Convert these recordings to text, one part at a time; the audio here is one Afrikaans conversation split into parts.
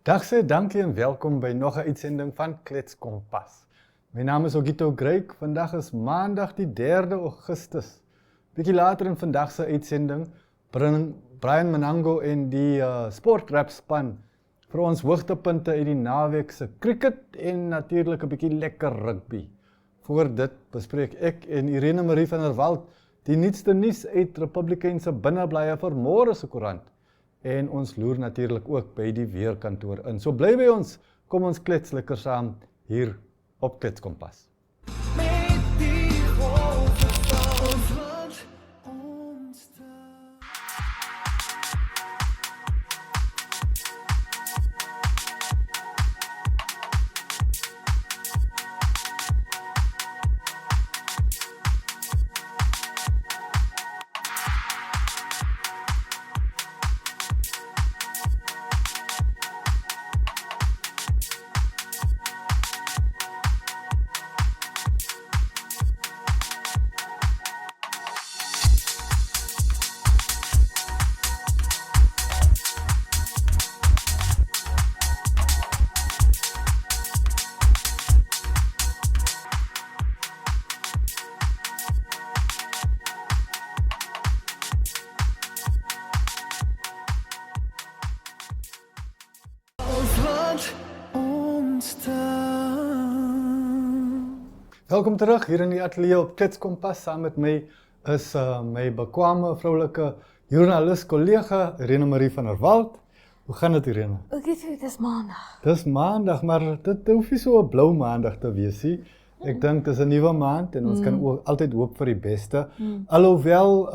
Dag sê dankie en welkom by nog 'n uitsending van Klets Kompas. My naam is Ogito Greik. Vandag is Maandag die 3de Augustus. Bietjie later in vandag se uitsending bring Brian Manango en die sportrap span vir ons hoogtepunte uit die naweek se cricket en natuurlik 'n bietjie lekker rugby. Voor dit bespreek ek en Irene Marie van der Walt die nuutste nuus uit Republikaanse binneblaaie vir môre se koerant. En ons loer natuurlik ook by die weerkantoor in. So bly by ons, kom ons klets lekker saam hier op Klets Kompas. Welkom terug hier in die ateljee op Klets Kompas. Saam met my is my bekwame vroulike joernalis kollega Irene Marie van der Walt. Hoe gaan dit, Irene? Dit is maandag. Dis maandag, maar dit hoef nie so 'n blou maandag te wees nie. Ek dink dis 'n nuwe maand en ons kan ook altyd hoop vir die beste. Alhoewel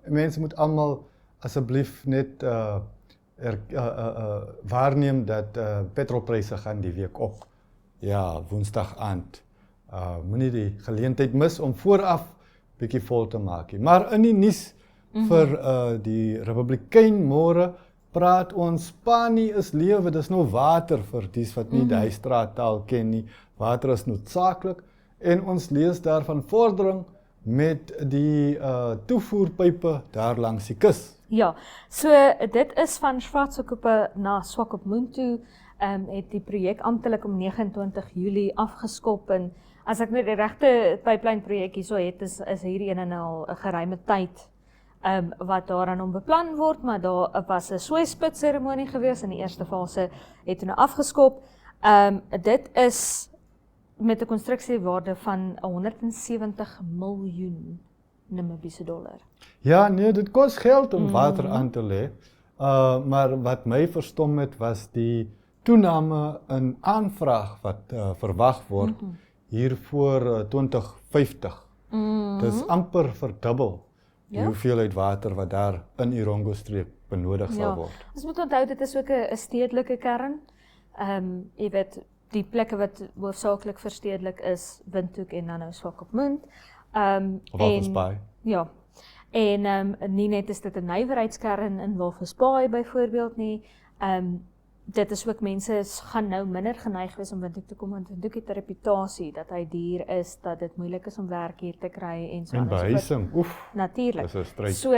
mense moet almal asseblief net waarneem dat petrolpryse gaan die week op. Ja, Woensdag aand. Moenie die geleentheid mis om vooraf bietjie vol te maak. Maar in die nuus vir die Republikein môre praat ons Spanie is lewe, dis nou water vir dies wat nie die straattaal ken nie. Water is noodsaaklik en ons lees daarvan vordering met die toevoerpype daar langs die kus. Ja, so dit is van Schwarzkopje na Swakopmund toe, het die projek amptelik om 29 Julie afgeskop en as ek net die regte pyplynprojek hierso het, is hierdie een al 'n geruime tyd wat daaraan om beplan word, maar daar was 'n soespit seremonie gewees in die eerste fase, het nou afgeskop. Dit is met 'n konstruksiewaarde van 170 miljoen Namibiese dollar. Ja, nee, dit kos geld om water aan te lê. Maar wat my verstom het was die toename in aanvraag wat verwag word hier voor 2050. Dis amper verdubbel die hoeveelheid water wat daar in Irongo streek benodig sal word. Ons moet onthou dit is ook 'n stedelike kern. Jy weet die plekke wat hoofsaaklik verstedelik is, Windhoek en dan nou Swakopmund. Walvis Bay. Ja. En nie net is dit 'n nywerheidskern in Walvis Bay byvoorbeeld nie. Dit is ook mense gaan nou minder geneig wees om Windhoek te kom, want Windhoek het 'n reputasie dat hy duur is, dat dit moeilik is om werk hier te kry en so en behuising. Oef. Natuurlik. Dis 'n stryd. So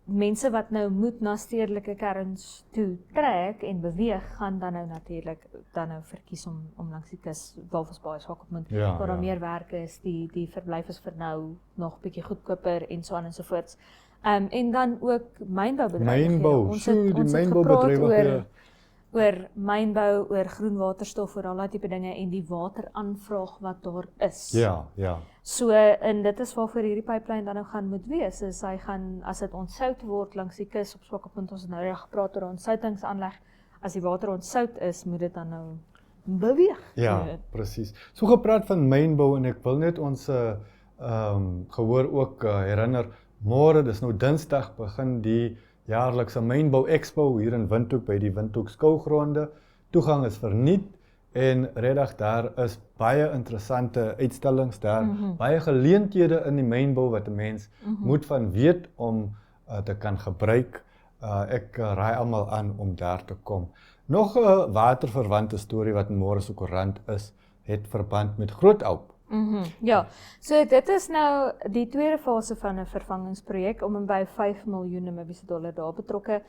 mense wat nou moet na stedelike kerns toe trek en beweeg, gaan dan nou natuurlik dan nou verkies om langs die kus Walvis Bay Swakopmund waar daar meer werk is, die verblyf is vir nou nog bietjie goedkoper en so aan en so voorts. En dan ook mynboubedrywighede. Mynbou, Ons het mynboubedrywighede. Oor mynbou, oor groen waterstof, oor al daai tipe dinge en die wateraanvraag wat daar is. Ja. So, en dit is waarvoor hierdie pipeline dan nou gaan moet wees, is hy gaan, as dit ontsout word langs die kus op Swakopmund, ons het nou reg gepraat oor 'n ontsoutingsaanleg, as die water ontsout is, moet dit dan nou beweeg. Ja, presies. So gepraat van mynbou en ek wil net ons gehoor ook herinner, môre, dis nou Dinsdag, begin die jaarlikse mynbou expo hier in Windhoek by die Windhoek skougronde. Toegang is verniet en reddag daar is baie interessante uitstallings daar, baie geleenthede in die mynbou wat 'n mens moet van weet om te kan gebruik. Ek raai almal aan om daar te kom. Nog 'n waterverwante storie wat in môre se koerant is, het verband met Grootoup. Ja, so dit is nou die tweede fase van 'n vervangingsprojek om en by 5 miljoen Namibiese dollar daar betrokke,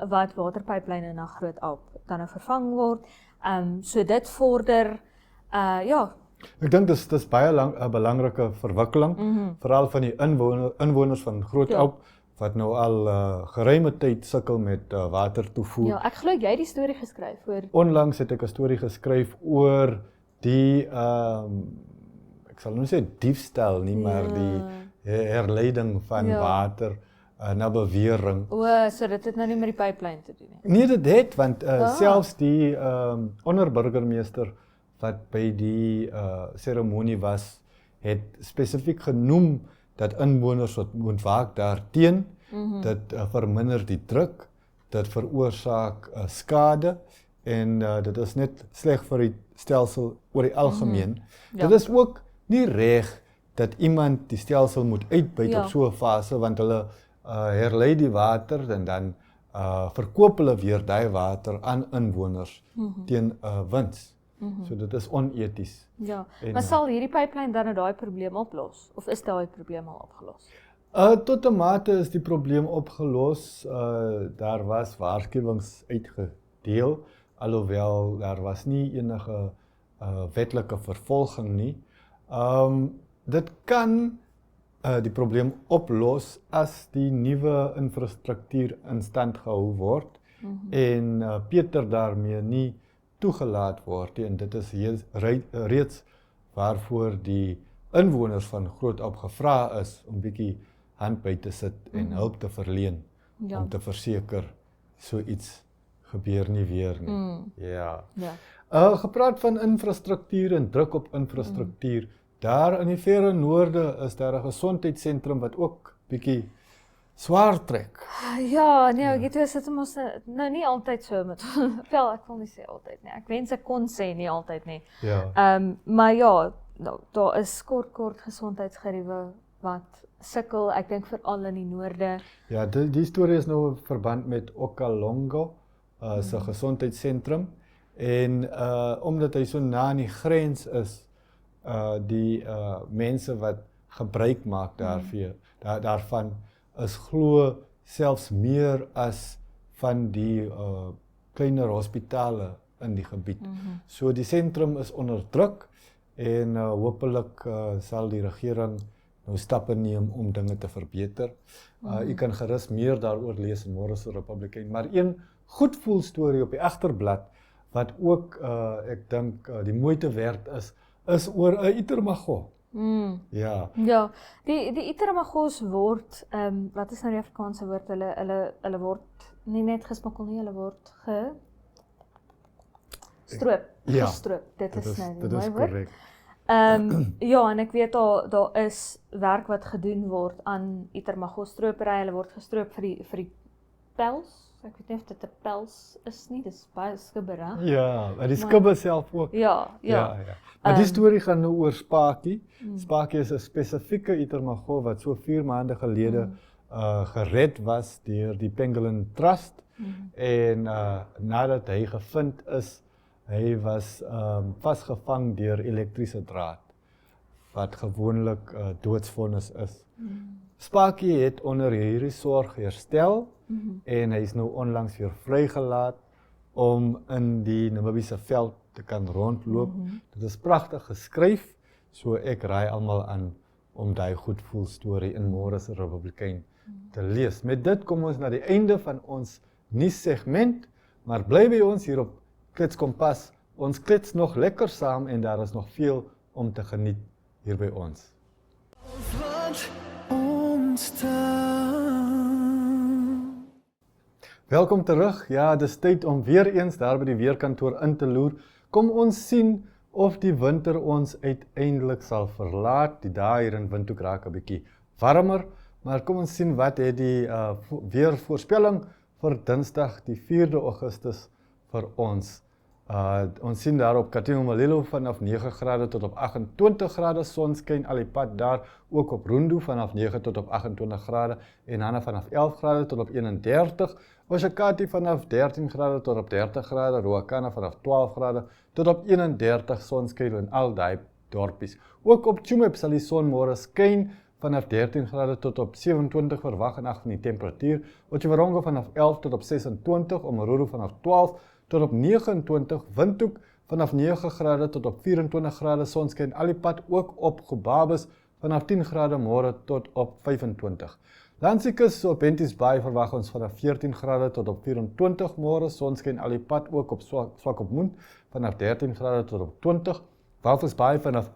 wat waterpyplyne na Groot Alp dan nou vervang word. So dit vorder, ja. Ek dink dis baie 'n belangrike verwikkeling, veral van die inwoners van Groot Alp, wat nou al geruime tyd sukkel met watertoevoer. Ja, ek glo jy het die storie geskryf oor. Onlangs het ek 'n storie geskryf oor die ek sal nou sê diefstal nie, maar die herleiding van water na bewering. So dit het nou nie met die pyplyn te doen nie. Nee, dit het, want selfs die onderburgemeester wat by die seremonie was, het spesifiek genoem dat inwoners wat moet waak daarteen, dit verminder die druk, dit veroorsaak skade en dit is net sleg vir die stelsel oor die algemeen. Dit is ook nie reg dat iemand die stelsel moet uitbuit op so 'n fase, want hulle herlei die water en dan verkoop hulle weer daai water aan inwoners teen wins. So dit is oneties. Ja, maar sal hierdie pyplyn dan nou daai probleem oplos? Of is daai probleem al opgelos? Tot 'n mate is die probleem opgelos. Daar was waarskuwings uitgedeel, alhoewel daar was nie enige wetlike vervolging nie. Dit kan die probleem oplos as die nuwe infrastruktuur in stand gehou word en Peter daarmee nie toegelaat word en dit is reeds waarvoor die inwoners van Groot Alp gevra is om bietjie hand by te sit en hulp te verleen om te verseker so iets gebeur nie weer nie. Ja. Gepraat van infrastruktuur en druk op infrastruktuur. Daar in die verre noorde is daar 'n gesondheidssentrum wat ook bietjie swaar trek. Ja, nee, ek weet sit ons nou nie altyd so met wel, ek wil nie sê altyd nie. Ek wens ek kon sê nie altyd nie. Ja. Maar ja, nou, daar is kort gesondheidsgeriewe wat sukkel, ek dink veral in die noorde. Ja, die storie is nou in verband met Okalongo, se gesondheidssentrum en omdat hy so na aan die grens is, die mense wat gebruik maak daarvan is glo selfs meer as van die kleiner hospitale in die gebied. So die sentrum is onder druk en hopelik sal die regering nou stappe neem om dinge te verbeter. U kan gerus meer daaroor lees in môre se Republikein, maar een goedvoel storie op die agterblad wat ook ek dink die moeite werd is oor 'n Itermago. Ja. Ja, die Itermagos word, wat is nou die Afrikaanse woord, hulle word nie net gesmokkel nie, hulle word gestroop, dit is nou die mooi woord. Ja, en ek weet daar is werk wat gedoen word aan Itermagos stropery, hulle word gestroop vir die pels. Ek weet nie of dit 'n pels is nie, dis baie skibberig. Ja, en die skibbe self ook. Ja. Maar die storie gaan nou oor Spakie. Spakie is 'n spesifieke Itermago wat so 4 maande gelede gered was deur die Pangolin Trust en nadat hy gevind is, hy was vasgevang deur elektriese draad wat gewoonlik doodsvonnis is. Spakie het onder hierdie sorg herstel en hy is nou onlangs weer vrygelaat om in die Namibiese veld te kan rondloop. Dit is pragtig geskryf, so ek raai almal aan om daai goedvoel storie in môre se Republikein te lees. Met dit kom ons na die einde van ons nuussegment, maar bly by ons hier op Klets Kompas. Ons klets nog lekker saam en daar is nog veel om te geniet hier by ons. Welkom terug. Ja, dis tyd om weer eens daar by die weerkantoor in te loer. Kom ons sien of die winter ons uiteindelik sal verlaat. Die dae hier in Windhoek raak 'n bietjie warmer, maar kom ons sien wat het die weervoorspelling vir Dinsdag die 4de Augustus vir ons. Ons sien daar op Katlehong vanaf 9 grade tot op 28 grade, sonskyn al die pad daar, ook op Rundu vanaf 9 tot op 28 grade, en Hana vanaf 11 grade tot op 31, Oshakati vanaf 13 grade tot op 30 grade, Ruacana vanaf 12 grade tot op 31, sonskyn en al die dorpies. Ook op Tsumeb sal die son môre skyn vanaf 13 grade tot op 27 verwag en 8 van die temperatuur. Otjiwarongo vanaf 11 tot op 26, Omaruru vanaf 12 tot op 29, Windhoek vanaf 9 grade tot op 24 grade, sonskyn al die pad ook op Gobabis vanaf 10 grade môre tot op 25. Langs die kus op Henties Bay verwag ons vanaf 14 grade tot op 24 môre, sonskyn al die pad ook op Swakopmund vanaf 13 grade tot op 20, Walvis Bay vanaf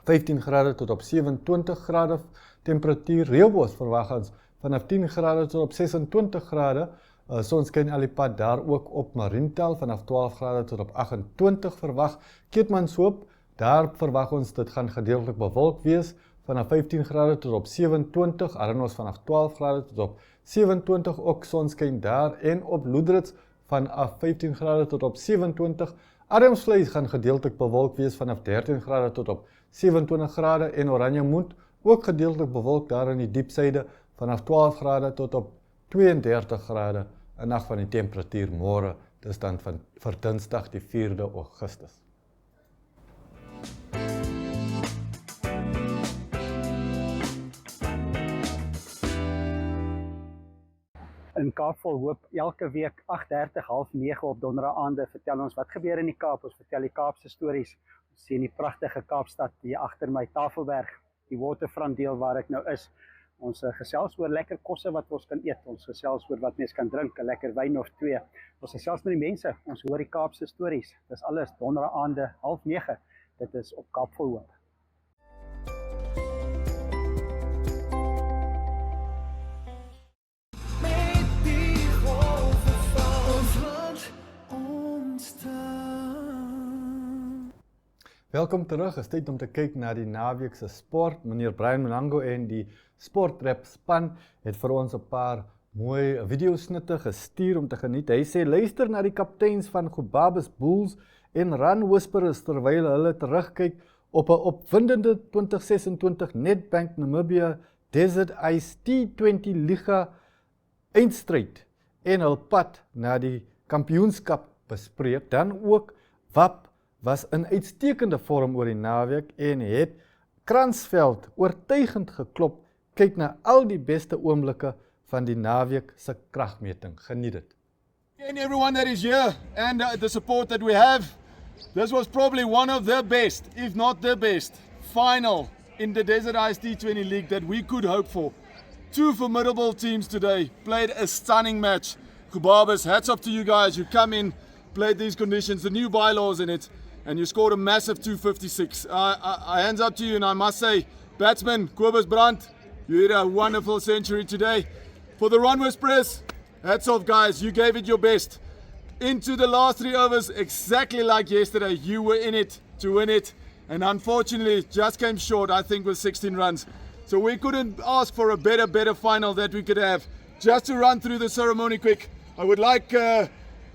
15 grade tot op 27 grade temperatuur, Rehoboth verwag ons vanaf 10 grade tot op 26 grade, sonskyn al die pad daar ook op Mariental vanaf 12 grade tot op 28 verwag, Keetmanshoop, daar verwag ons dit gaan gedeeltelik bewolk wees, vanaf 15 grade tot op 27, Arnos vanaf 12 grade tot op 27, ook sonskyn daar, en op Loedrits vanaf 15 grade tot op 27, Adamsvlei gaan gedeeltelik bewolk wees vanaf 13 grade tot op 27 grade, en Oranjemund ook gedeeltelik bewolk daar in die diepsyde vanaf 12 grade tot op 32 grade, en 8 van die temperatuur môre, dis dan vir Dinsdag die 4de Augustus. In Kaap Vol Hoop, elke week 8:30, 8:30 op donderdagaande vertel ons wat gebeur in die Kaap, ons vertel die Kaapse stories, ons sien die pragtige Kaapstad hier agter my, Tafelberg, die waterfront deel waar ek nou is, ons gesels oor lekker kosse wat ons kan eet, ons gesels oor wat mens kan drink, 'n lekker wyn of 2, ons gesels met die mense, ons hoor die Kaapse stories, dis alles donderdagaande, 8:30, dit is op Kaap Vol Hoop. Welkom terug, is tyd om te kyk na die naweek se sport. Meneer Brian Mnango en die Sportrap span het vir ons 'n paar mooi videosnitte gestuur om te geniet. Hy sê, luister na die kapteins van Gobabis Bulls en Run Whisperers terwyl hulle terugkyk op 'n opwindende 2026 Nedbank Namibia Desert Ice T20 Liga eindstryd en hul pad na die kampioenskap bespreek. Dan ook WAP was in uitstekende vorm oor die naweek en het Kransveld oortuigend geklop. Kyk na al die beste oomblikke van die naweek se kragmeting. Geniet dit. And everyone that is here and the support that we have, this was probably one of the best, if not the best, final in the Desert Ice T20 League that we could hope for. Two formidable teams today, played a stunning match. Gobabis, hats off to you guys. You come in, played these conditions, the new bylaws in it, and you scored a massive 256. I hands up to you, and I must say, batsman Kobus Brandt, you hit a wonderful century today. For the Run Whisperers, hats off guys, you gave it your best. Into the last 3 overs, exactly like yesterday, you were in it to win it, and unfortunately just came short, I think, with 16 runs. So we couldn't ask for a better final that we could have. Just to run through the ceremony quick, I would like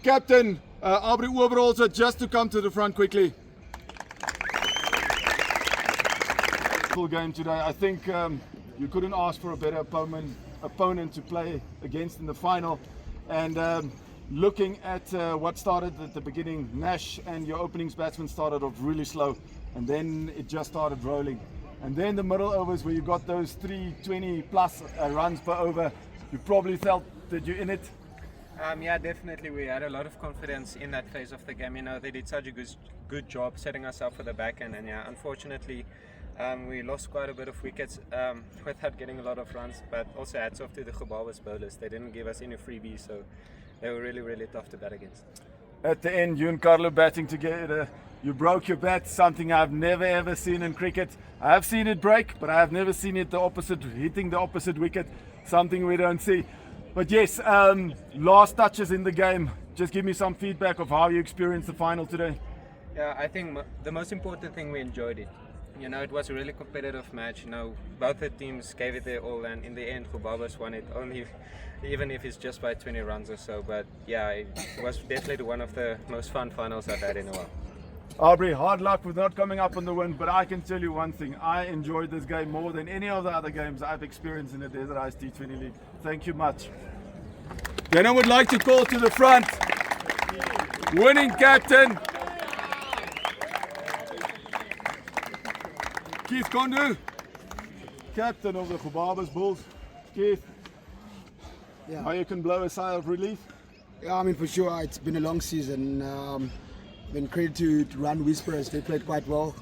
Captain Aubrey Oberholzer just to come to the front quickly. Full game today. I think you couldn't ask for a better opponent to play against in the final. And looking at what started at the beginning, Nash and your openings batsman started off really slow, and then it just started rolling. And then the middle overs where you got those 320 plus runs per over, you probably felt that you're in it. Yeah, definitely. We had a lot of confidence in that phase of the game. You know, they did such a good job setting us up for the back end, and yeah, unfortunately, we lost quite a bit of wickets without getting a lot of runs. But also hats off to the Gobabis bowlers. They didn't give us any freebies, so they were really tough to bat against. At the end, you and Carlo batting together. You broke your bat, something I've never ever seen in cricket. I have seen it break, but I have never seen it hitting the opposite wicket. Something we don't see. But yes, last touches in the game. Just give me some feedback of how you experienced the final today. Yeah, I think the most important thing, we enjoyed it. You know, it was a really competitive match. You know, both the teams gave it their all, and in the end, Gobabis won it, only even if it's just by 20 runs or so. But yeah, it was definitely one of the most fun finals I've had in a while. Aubrey, hard luck with not coming up on the win, but I can tell you one thing. I enjoyed this game more than any of the other games I've experienced in the Desert Ice T20 League. Thank you much. Then I would like to call to the front, winning captain, Keith Kondu, captain of the Gobabis Bulls. Keith, now you can blow a sigh of relief. Yeah, I mean, for sure, it's been a long season. Credit to Run Whisperers, they played quite well.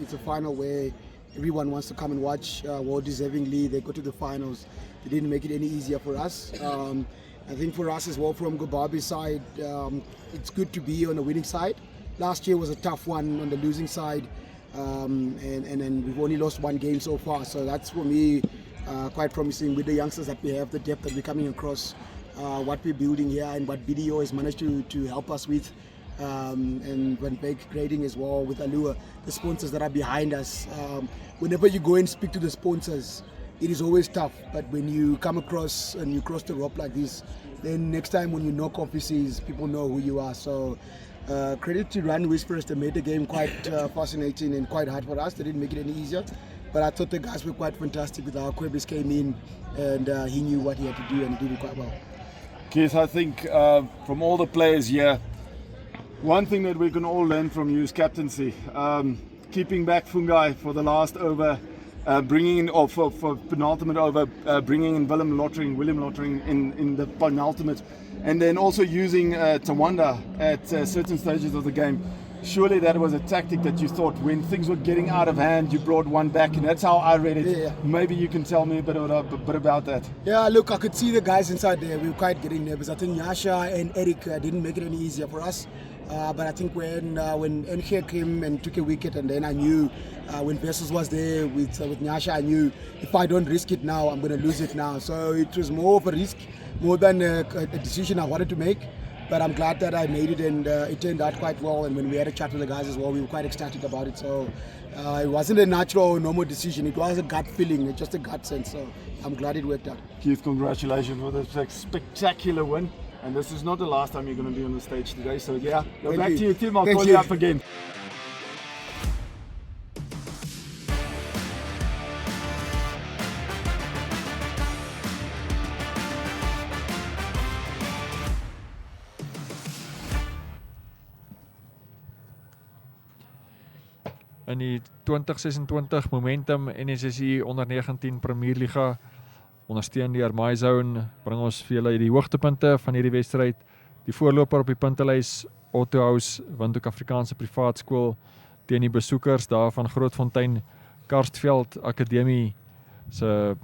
It's a final where everyone wants to come and watch, well deservingly. They go to the finals. They didn't make it any easier for us. I think for us as well, from Gobabi's side, it's good to be on the winning side. Last year was a tough one on the losing side, and then we've only lost one game so far. So that's for me quite promising with the youngsters that we have, the depth that we're coming across, what we're building here, and what BDO has managed to help us with. And when Bake grading as well with Allure, the sponsors that are behind us. Whenever you go and speak to the sponsors, it is always tough, but when you come across and you cross the rope like this, then next time when you knock offices, people know who you are. So credit to Run Whisperers, they made the game quite fascinating and quite hard for us. They didn't make it any easier, but I thought the guys were quite fantastic with how Quebis came in, and he knew what he had to do and he did it quite well. Keith, I think from all the players here, one thing that we can all learn from you is captaincy. Keeping back Fungai for the last over, bringing in, or for penultimate over, bringing in William Lottering in the penultimate, and then also using Tawanda at certain stages of the game. Surely that was a tactic that you thought when things were getting out of hand, you brought one back, and that's how I read it. Yeah. Maybe you can tell me a bit about that. Yeah, look, I could see the guys inside there. We were quite getting nervous. I think Yasha and Eric didn't make it any easier for us. But I think when Enche came and took a wicket, and then I knew when Vessels was there with Nyasha, I knew if I don't risk it now, I'm going to lose it now. So it was more of a risk, more than a decision I wanted to make. But I'm glad that I made it, and it turned out quite well. And when we had a chat with the guys as well, we were quite ecstatic about it. So it wasn't a natural or normal decision. It was a gut feeling, just a gut sense. So I'm glad it worked out. Keith, congratulations for a spectacular win. And this is not the last time you're going to be on the stage today. So yeah, go back to your team. I'll call you up again. In die 2026 Momentum NSSI onder 19 Premier Liga, ondersteun deur MyZone, bring ons vir julle die hoogtepunte van hierdie wedstryd. Die voorloper op die puntelys, Otto House, Windhoek Afrikaanse Privaat Skool, teen die besoekers daar van Grootfontein, Karstveld Akademie se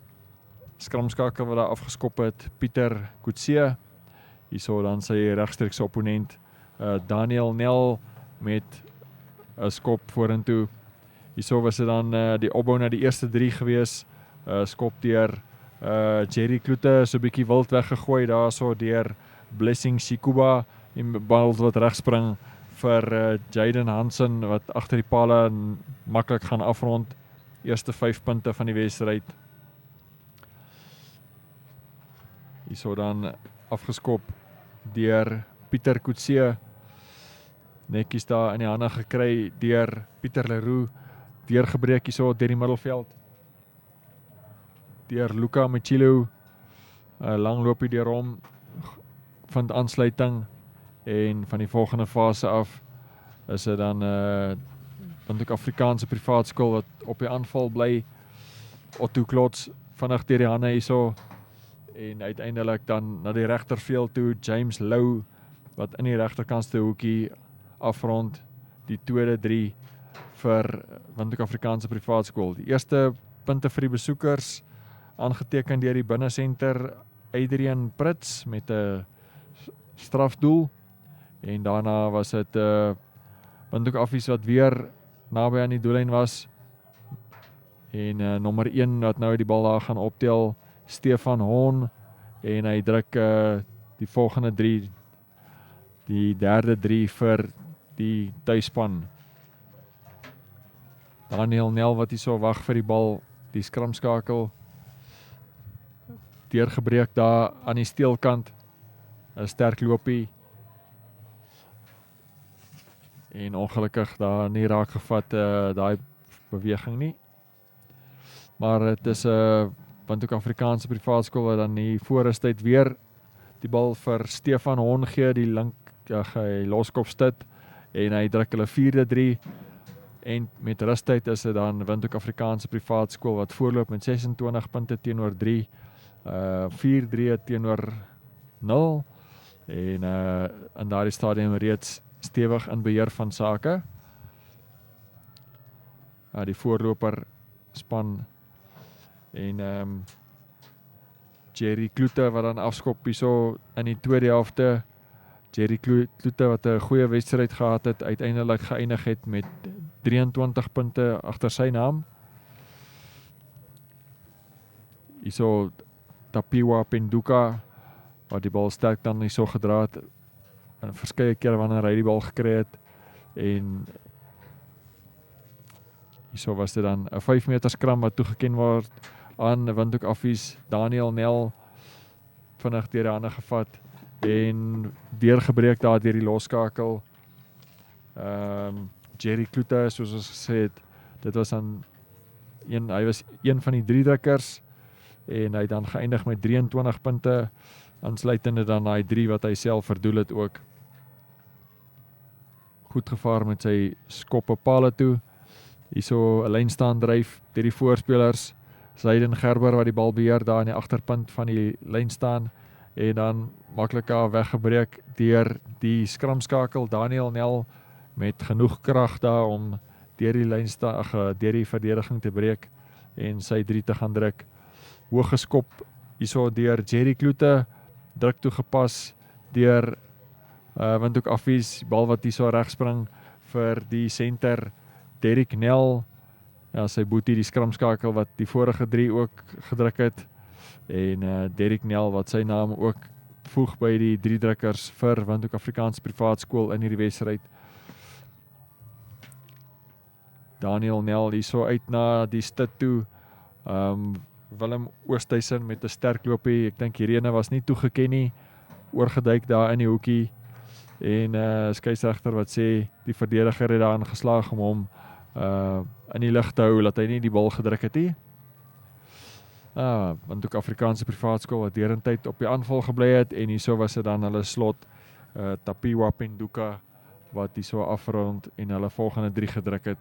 skramskakel wat daar afgeskop het, Pieter Kutse. Hierso dan sy regstreekse opponent, Daniel Nel met 'n skop vorentoe. Hierso was dit dan die opbou na die eerste 3 gewees, skop deur Jerry Kloete, so 'n bietjie wild weggegooi daarso deur Blessing Shikuba, en bal wat regspring vir Jaden Hansen wat agter die pale maklik gaan afrond. Eerste 5 punte van die wedstryd. Hierso dan afgeskop deur Pieter Kutse, netjies daar in die hande gekry deur Pieter Leroux, deurgebreek hierso deur die middelveld deur Luka Machilo, lang loopie deur hom, vind aansluiting, en van die volgende fase af is dit dan Windhoek Afrikaanse Privaat Skool wat op die aanval bly. Otto Klots vinnig deur die hande hierso, en uiteindelik dan na die regterveld toe, James Lou wat in die regterkantste hoekie afrond, die tweede 3 vir Windhoek Afrikaanse Privaat Skool. Die eerste punte vir die besoekers aangeteken deur die binnesenter Adrian Prits met 'n strafdoel, en daarna was dit Windhoek Affies wat weer naby aan die doellyn was, en nommer 1 wat nou die bal daar gaan optel, Stefan Horn, en hy druk die volgende 3, die derde 3 vir die tuisspan. Daniel Nel wat hierso wag vir die bal, die skramskakel deurgebreek daar aan die steelkant, 'n sterk loopie, en ongelukkig daar nie raak gevat daai beweging nie. Maar dit is Windhoek Afrikaanse Privaat Skool wat dan die voorrustyd weer die bal vir Stefan Horn gee, die link loskopstit, en hy druk hulle 4-3, en met rustyd is dit dan Windhoek Afrikaanse Privaat Skool wat voorloop met 26 punte teenoor 3, 4-3 teenoor 0 en in daardie stadium reeds stewig in beheer van sake. Die voorloper span en Jerry Kloete wat dan afskop hierso in die tweede helfte. Jerry Kloete wat 'n goeie wedstryd gehad het, uiteindelik geëindig het met 23 punte agter sy naam. Hierso Tapiwa Penduka wat die bal sterk dan hierso gedra het en verskeie kere wanneer hy die bal gekry het en hierso was dit dan 'n 5 meter skram wat toegeken word aan Windhoek Affies. Daniel Nel vinnig deur die hande gevat en deurgebreek daar deur die losskakel. Jerry Kloete, soos ons gesê het, dit was dan hy was een van die 3 drukkers en hy het dan geëindig met 23 punte, aansluitende dan daai 3 wat hy self verdoel het ook. Goed gevaar met sy skoppe pale toe. Hierso 'n lyn staan dryf deur die voorspelers. Zaiden Gerber wat die bal beheer daar in die agterpunt van die lyn staan en dan maklik weggebreek deur die skramskakel Daniel Nel met genoeg krag daar om deur die lyn deur die verdediging te breek en sy 3 te gaan druk. Hoog geskop hierso deur Jerry Kloete, druk toegepas deur Windhoek Affies, bal wat hierso reg spring vir die senter Derek Nel. Ja, sy boetie die skramskakel wat die vorige 3 ook gedruk het en Derek Nel wat sy naam ook voeg by die 3 drukkers vir Windhoek Afrikaanse Privaat Skool in hierdie wedstryd. Daniel Nel hierso uit na die stit toe. Willem Oosthuizen met 'n sterk loopie. Ek dink hierdie ene was nie toegeken nie. Oorgeduik daar in die hoekie en skeieregter wat sê die verdediger het daarin geslaag om hom in die lig te hou dat hy nie die bal gedruk het nie. Want ook Afrikaanse Privaat Skool wat derentyd op die aanval gebly het en hierso was dit dan hulle slot Tapiwa Penduka wat hierso afrond en hulle volgende 3 gedruk het.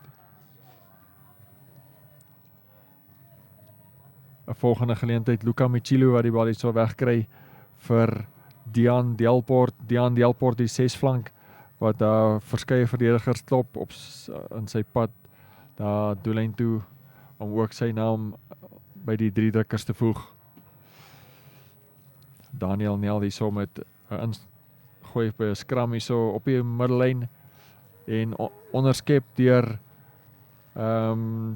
'n Volgende geleentheid Luka Michilo wat die bal hierso wegkry vir Dian Delport. Dian Delport die 6 flank wat daar verskeie verdedigers klop op in sy pad daar doellyn toe om ook sy naam by die 3 drukkers te voeg. Daniel Nel hierso met 'n gooi by 'n skram hierso op die middellyn en onderskep deur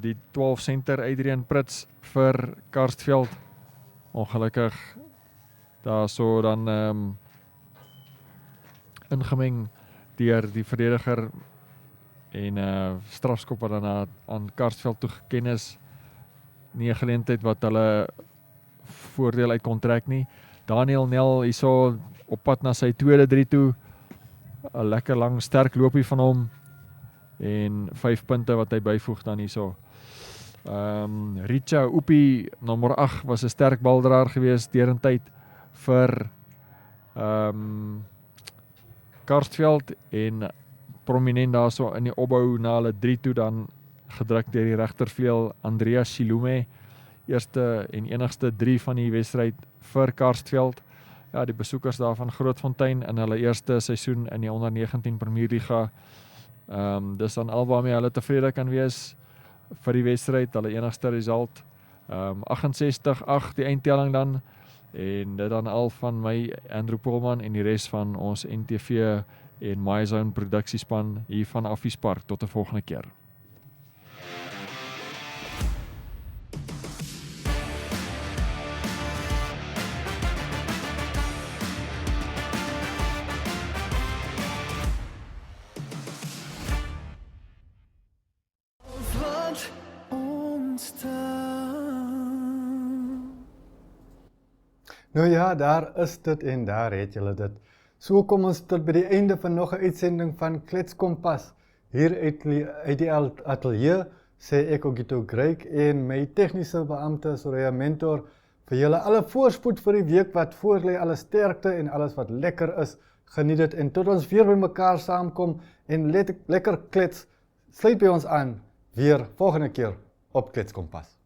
die 12 senter Adrian Prits vir Karstveld. Ongelukkig daar so dan ingemeng deur die verdediger en strafskop wat dan aan Karstveld toegeken is. Nie 'n geleentheid wat hulle voordeel uit kon trek nie. Daniel Nel hierso op pad na sy tweede 3 toe. 'n Lekker lang sterk loopie van hom en 5 punte wat hy byvoeg dan hierso. Richa Upi nommer 8 was 'n sterk baldraer geweest derentyd vir Karstveld en prominent daarso in die opbou na hulle 3 toe dan gedruk deur die regtervleuel Andrea Shilume, eerste en enigste 3 van die wedstryd vir Karstveld. Ja, die besoekers daar van Grootfontein in hulle eerste seisoen in die onder 19 Premierliga. Dis dan al waarmee hulle tevrede kan wees vir die wedstryd, hulle enigste result. 68-8 die eindtelling dan en dit dan al van my Andrew Polman en die res van ons NTV en MyZone produksiespan hier van Affiespark. Tot 'n volgende keer. Nou ja, daar is dit en daar het julle dit. So kom ons tot by die einde van nog 'n uitsending van Kletskompas. Hier uit die ateljee sê ek Ogito Greik en my tegniese beampte Soraya Mentor vir julle alle voorspoed vir die week wat voorlê, alle sterkte en alles wat lekker is. Geniet dit en tot ons weer by mekaar saamkom en lekker klets. Sluit by ons aan weer volgende keer op Kletskompas.